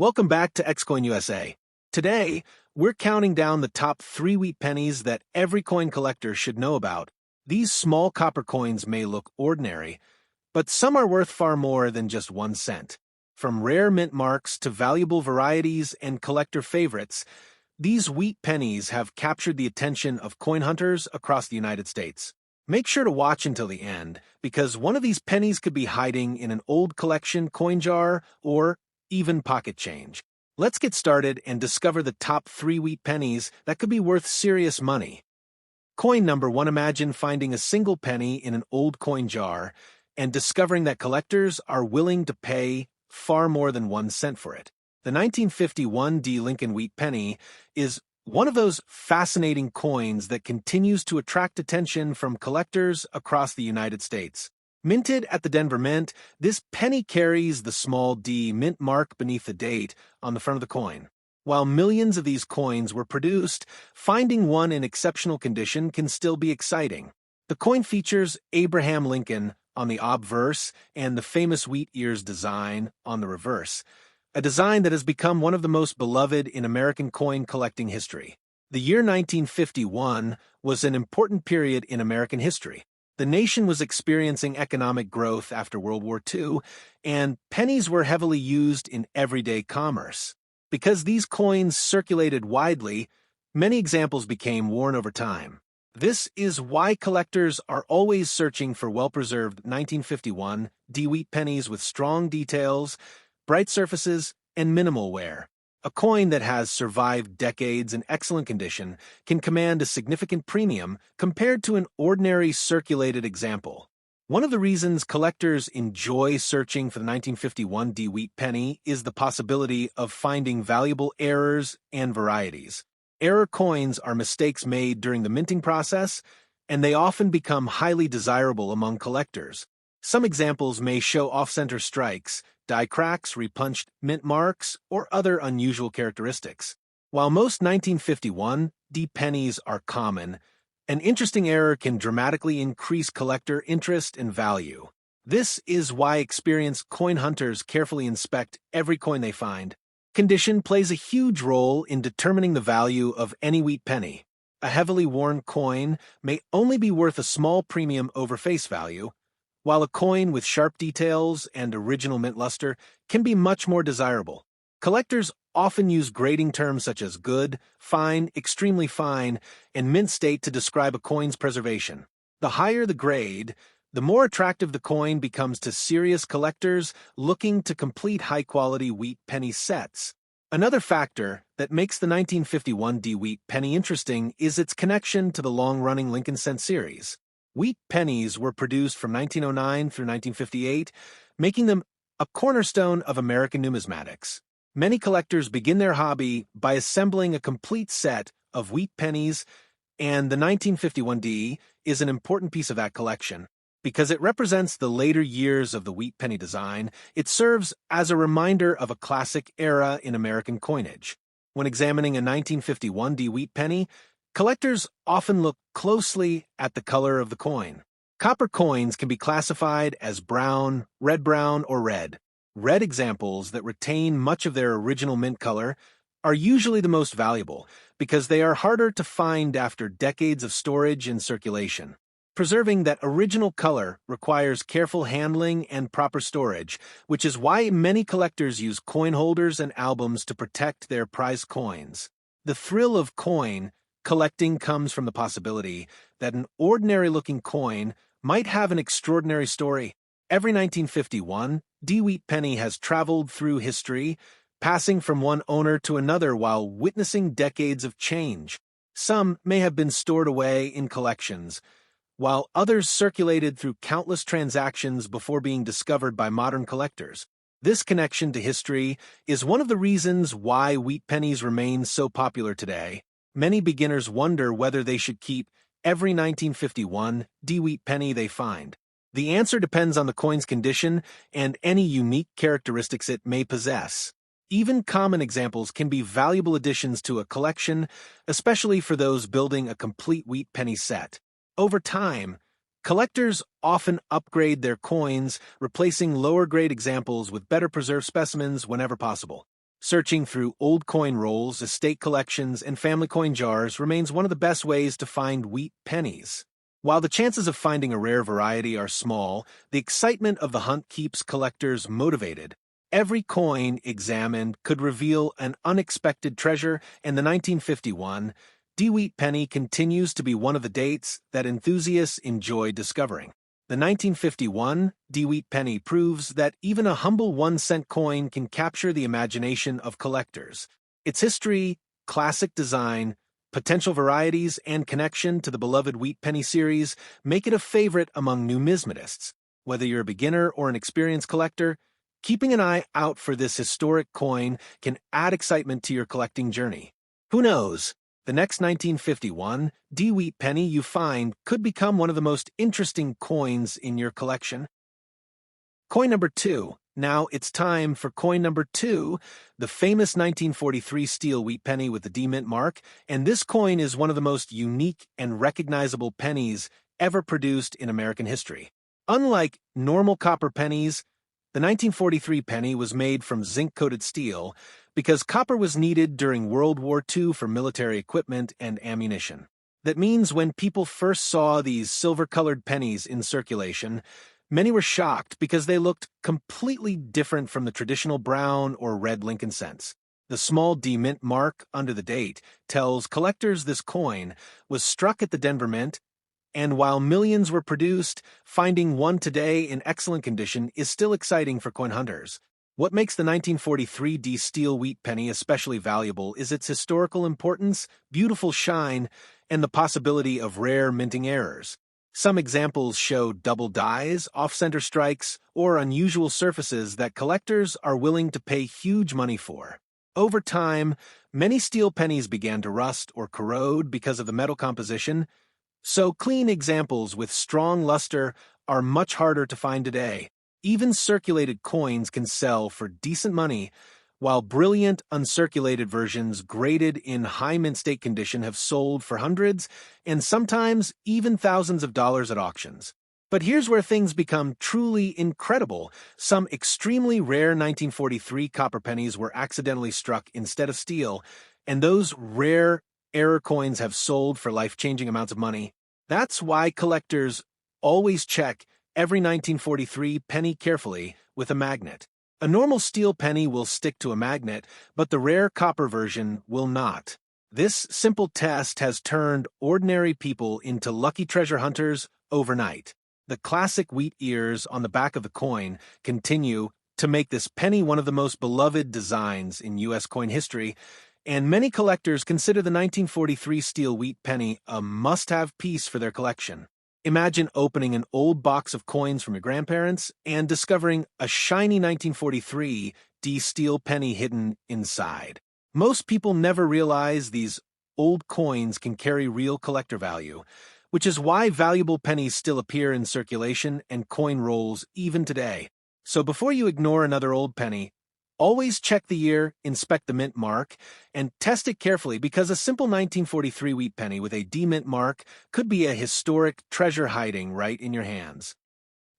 Welcome back to Xcoin USA. Today, we're counting down the top 3 wheat pennies that every coin collector should know about. These small copper coins may look ordinary, but some are worth far more than just 1 cent. From rare mint marks to valuable varieties and collector favorites, these wheat pennies have captured the attention of coin hunters across the United States. Make sure to watch until the end, because one of these pennies could be hiding in an old collection coin jar or even pocket change. Let's get started and discover the top 3 wheat pennies that could be worth serious money. Coin number 1. Imagine finding a single penny in an old coin jar and discovering that collectors are willing to pay far more than 1 cent for it. The 1951 D. Lincoln wheat penny is one of those fascinating coins that continues to attract attention from collectors across the United States. Minted at the Denver Mint, this penny carries the small D mint mark beneath the date on the front of the coin. While millions of these coins were produced, finding one in exceptional condition can still be exciting. The coin features Abraham Lincoln on the obverse and the famous wheat ears design on the reverse, a design that has become one of the most beloved in American coin collecting history. The year 1951 was an important period in American history. The nation was experiencing economic growth after World War II, and pennies were heavily used in everyday commerce. Because these coins circulated widely, many examples became worn over time. This is why collectors are always searching for well-preserved 1951 D wheat pennies with strong details, bright surfaces, and minimal wear. A coin that has survived decades in excellent condition can command a significant premium compared to an ordinary circulated example. One of the reasons collectors enjoy searching for the 1951 D wheat penny is the possibility of finding valuable errors and varieties. Error coins are mistakes made during the minting process, and they often become highly desirable among collectors. Some examples may show off-center strikes, die cracks, repunched mint marks, or other unusual characteristics. While most 1951 D pennies are common, an interesting error can dramatically increase collector interest and value. This is why experienced coin hunters carefully inspect every coin they find. Condition plays a huge role in determining the value of any wheat penny. A heavily worn coin may only be worth a small premium over face value, while a coin with sharp details and original mint luster can be much more desirable. Collectors often use grading terms such as good, fine, extremely fine, and mint state to describe a coin's preservation. The higher the grade, the more attractive the coin becomes to serious collectors looking to complete high-quality wheat penny sets. Another factor that makes the 1951 D wheat penny interesting is its connection to the long-running Lincoln cent series. Wheat pennies were produced from 1909 through 1958, making them a cornerstone of American numismatics. Many collectors begin their hobby by assembling a complete set of wheat pennies, and the 1951 D is an important piece of that collection. Because it represents the later years of the wheat penny design, it serves as a reminder of a classic era in American coinage. When examining a 1951 D wheat penny, collectors often look closely at the color of the coin. Copper coins can be classified as brown, red-brown, or red. Red examples that retain much of their original mint color are usually the most valuable because they are harder to find after decades of storage and circulation. Preserving that original color requires careful handling and proper storage, which is why many collectors use coin holders and albums to protect their prized coins. The thrill of coin collecting comes from the possibility that an ordinary-looking coin might have an extraordinary story. Every 1951 D wheat penny has traveled through history, passing from one owner to another while witnessing decades of change. Some may have been stored away in collections, while others circulated through countless transactions before being discovered by modern collectors. This connection to history is one of the reasons why wheat pennies remain so popular today. Many beginners wonder whether they should keep every 1951 D wheat penny they find. The answer depends on the coin's condition and any unique characteristics it may possess. Even common examples can be valuable additions to a collection, especially for those building a complete wheat penny set. Over time, collectors often upgrade their coins, replacing lower-grade examples with better-preserved specimens whenever possible. Searching through old coin rolls, estate collections, and family coin jars remains one of the best ways to find wheat pennies. While the chances of finding a rare variety are small, the excitement of the hunt keeps collectors motivated. Every coin examined could reveal an unexpected treasure, and the 1951 D-Wheat penny continues to be one of the dates that enthusiasts enjoy discovering. The 1951 D-Wheat penny proves that even a humble 1-cent coin can capture the imagination of collectors. Its history, classic design, potential varieties, and connection to the beloved wheat penny series make it a favorite among numismatists. Whether you're a beginner or an experienced collector, keeping an eye out for this historic coin can add excitement to your collecting journey. Who knows? The next 1951 D-Wheat penny you find could become one of the most interesting coins in your collection. Coin number 2. Now it's time for coin number 2, the famous 1943 steel wheat penny with the D-Mint mark, and this coin is one of the most unique and recognizable pennies ever produced in American history. Unlike normal copper pennies, the 1943 penny was made from zinc-coated steel because copper was needed during World War II for military equipment and ammunition. That means when people first saw these silver-colored pennies in circulation, many were shocked because they looked completely different from the traditional brown or red Lincoln cents. The small D-Mint mark under the date tells collectors this coin was struck at the Denver Mint, and while millions were produced, finding one today in excellent condition is still exciting for coin hunters. What makes the 1943 D steel wheat penny especially valuable is its historical importance, beautiful shine, and the possibility of rare minting errors. Some examples show double dies, off-center strikes, or unusual surfaces that collectors are willing to pay huge money for. Over time, many steel pennies began to rust or corrode because of the metal composition, so clean examples with strong luster are much harder to find today. Even circulated coins can sell for decent money, while brilliant uncirculated versions graded in high mint state condition have sold for hundreds and sometimes even thousands of dollars at auctions. But here's where things become truly incredible. Some extremely rare 1943 copper pennies were accidentally struck instead of steel, and those rare error coins have sold for life-changing amounts of money. That's why collectors always check every 1943 penny carefully with a magnet. A normal steel penny will stick to a magnet, but the rare copper version will not. This simple test has turned ordinary people into lucky treasure hunters overnight. The classic wheat ears on the back of the coin continue to make this penny one of the most beloved designs in U.S. coin history, and many collectors consider the 1943 steel wheat penny a must-have piece for their collection. Imagine opening an old box of coins from your grandparents and discovering a shiny 1943 D steel penny hidden inside. Most people never realize these old coins can carry real collector value, which is why valuable pennies still appear in circulation and coin rolls even today. So before you ignore another old penny, always check the year, inspect the mint mark, and test it carefully because a simple 1943 wheat penny with a D-Mint mark could be a historic treasure hiding right in your hands.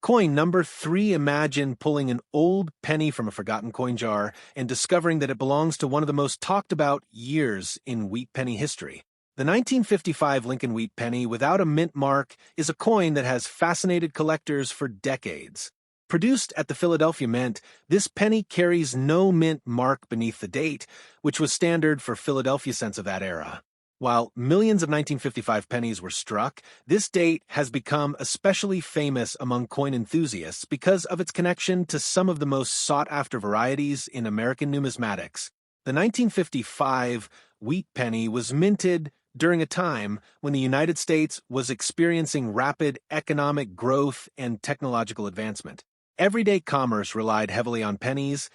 Coin number 3. Imagine pulling an old penny from a forgotten coin jar and discovering that it belongs to one of the most talked about years in wheat penny history. The 1955 Lincoln wheat penny without a mint mark is a coin that has fascinated collectors for decades. Produced at the Philadelphia Mint, this penny carries no mint mark beneath the date, which was standard for Philadelphia cents of that era. While millions of 1955 pennies were struck, this date has become especially famous among coin enthusiasts because of its connection to some of the most sought-after varieties in American numismatics. The 1955 wheat penny was minted during a time when the United States was experiencing rapid economic growth and technological advancement. Everyday commerce relied heavily on pennies,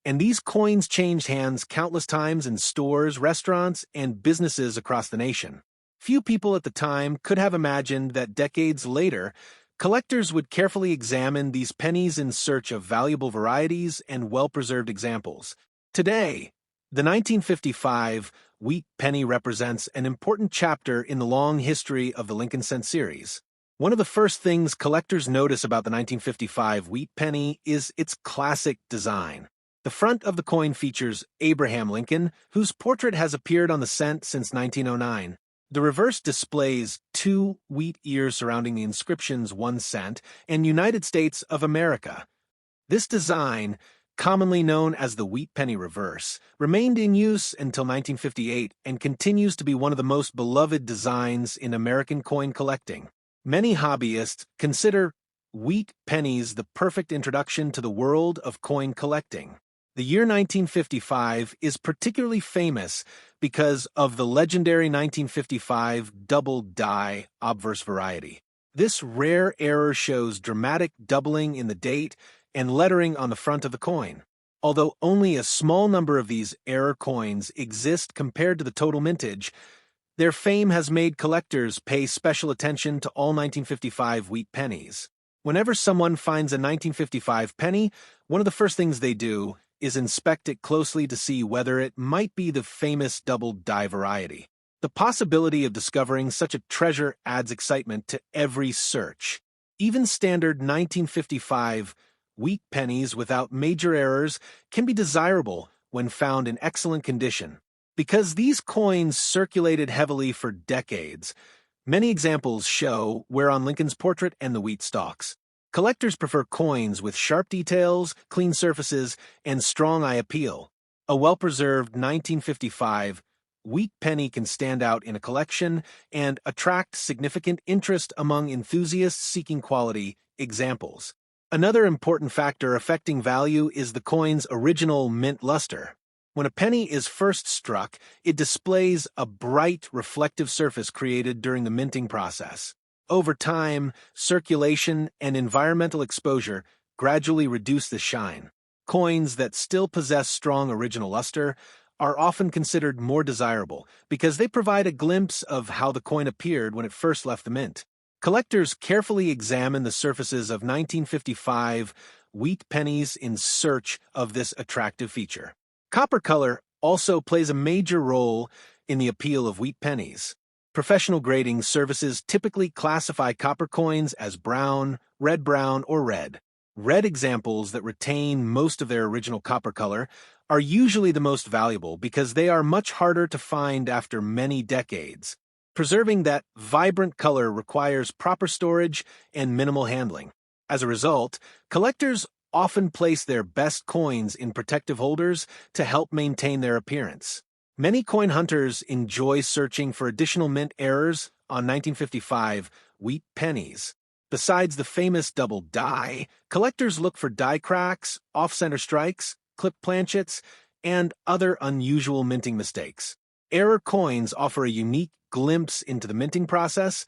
and these coins changed hands countless times in stores, restaurants, and businesses across the nation. Few people at the time could have imagined that decades later, collectors would carefully examine these pennies in search of valuable varieties and well-preserved examples. Today, the 1955 wheat penny represents an important chapter in the long history of the Lincoln cent series. One of the first things collectors notice about the 1955 wheat penny is its classic design. The front of the coin features Abraham Lincoln, whose portrait has appeared on the cent since 1909. The reverse displays two wheat ears surrounding the inscriptions 1 cent and United States of America. This design, commonly known as the wheat penny reverse, remained in use until 1958 and continues to be one of the most beloved designs in American coin collecting. Many hobbyists consider wheat pennies the perfect introduction to the world of coin collecting. The year 1955 is particularly famous because of the legendary 1955 double die obverse variety. This rare error shows dramatic doubling in the date and lettering on the front of the coin. Although only a small number of these error coins exist compared to the total mintage, their fame has made collectors pay special attention to all 1955 wheat pennies. Whenever someone finds a 1955 penny, one of the first things they do is inspect it closely to see whether it might be the famous double die variety. The possibility of discovering such a treasure adds excitement to every search. Even standard 1955 wheat pennies without major errors can be desirable when found in excellent condition. Because these coins circulated heavily for decades, many examples show wear on Lincoln's portrait and the wheat stalks. Collectors prefer coins with sharp details, clean surfaces, and strong eye appeal. A well-preserved 1955 wheat penny can stand out in a collection and attract significant interest among enthusiasts seeking quality examples. Another important factor affecting value is the coin's original mint luster. When a penny is first struck, it displays a bright, reflective surface created during the minting process. Over time, circulation and environmental exposure gradually reduce the shine. Coins that still possess strong original luster are often considered more desirable because they provide a glimpse of how the coin appeared when it first left the mint. Collectors carefully examine the surfaces of 1955 wheat pennies in search of this attractive feature. Copper color also plays a major role in the appeal of wheat pennies. Professional grading services typically classify copper coins as brown, red-brown, or red. Red examples that retain most of their original copper color are usually the most valuable because they are much harder to find after many decades. Preserving that vibrant color requires proper storage and minimal handling. As a result, collectors often place their best coins in protective holders to help maintain their appearance. Many coin hunters enjoy searching for additional mint errors on 1955 wheat pennies. Besides the famous double die, collectors look for die cracks, off-center strikes, clipped planchets, and other unusual minting mistakes. Error coins offer a unique glimpse into the minting process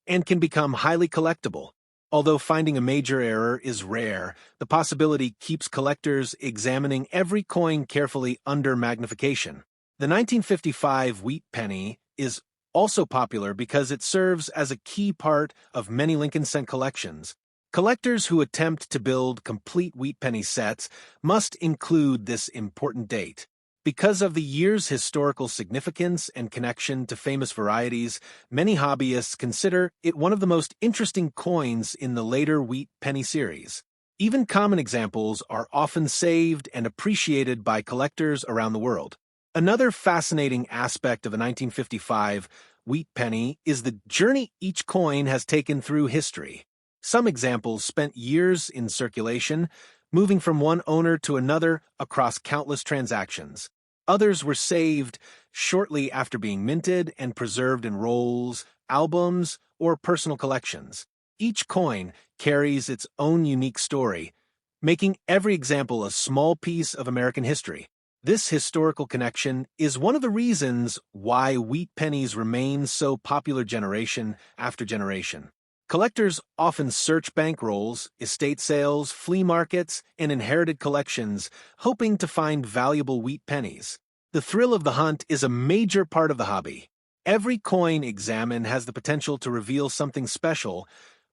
and can become highly collectible. Although finding a major error is rare, the possibility keeps collectors examining every coin carefully under magnification. The 1955 wheat penny is also popular because it serves as a key part of many Lincoln cent collections. Collectors who attempt to build complete wheat penny sets must include this important date. Because of the year's historical significance and connection to famous varieties, many hobbyists consider it one of the most interesting coins in the later wheat penny series. Even common examples are often saved and appreciated by collectors around the world. Another fascinating aspect of the 1955 wheat penny is the journey each coin has taken through history. Some examples spent years in circulation, moving from one owner to another across countless transactions. Others were saved shortly after being minted and preserved in rolls, albums, or personal collections. Each coin carries its own unique story, making every example a small piece of American history. This historical connection is one of the reasons why wheat pennies remain so popular generation after generation. Collectors often search bankrolls, estate sales, flea markets, and inherited collections, hoping to find valuable wheat pennies. The thrill of the hunt is a major part of the hobby. Every coin examined has the potential to reveal something special,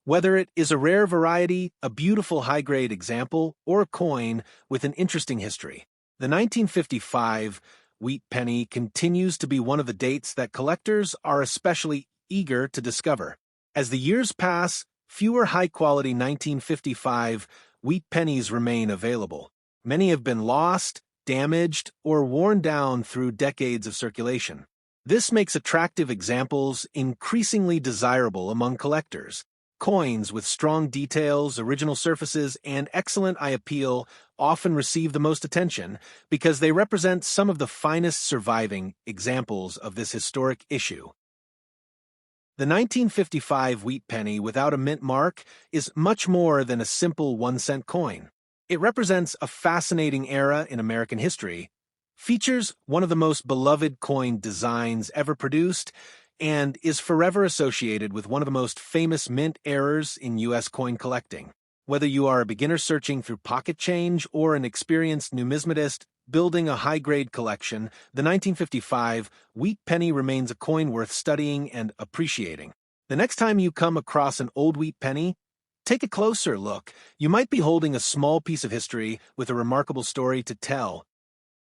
whether it is a rare variety, a beautiful high-grade example, or a coin with an interesting history. The 1955 wheat penny continues to be one of the dates that collectors are especially eager to discover. As the years pass, fewer high-quality 1955 wheat pennies remain available. Many have been lost, damaged, or worn down through decades of circulation. This makes attractive examples increasingly desirable among collectors. Coins with strong details, original surfaces, and excellent eye appeal often receive the most attention because they represent some of the finest surviving examples of this historic issue. The 1955 wheat penny without a mint mark is much more than a simple 1-cent coin. It represents a fascinating era in American history, features one of the most beloved coin designs ever produced, and is forever associated with one of the most famous mint errors in U.S. coin collecting. Whether you are a beginner searching through pocket change or an experienced numismatist building a high-grade collection, the 1955 wheat penny remains a coin worth studying and appreciating. The next time you come across an old wheat penny, take a closer look. You might be holding a small piece of history with a remarkable story to tell.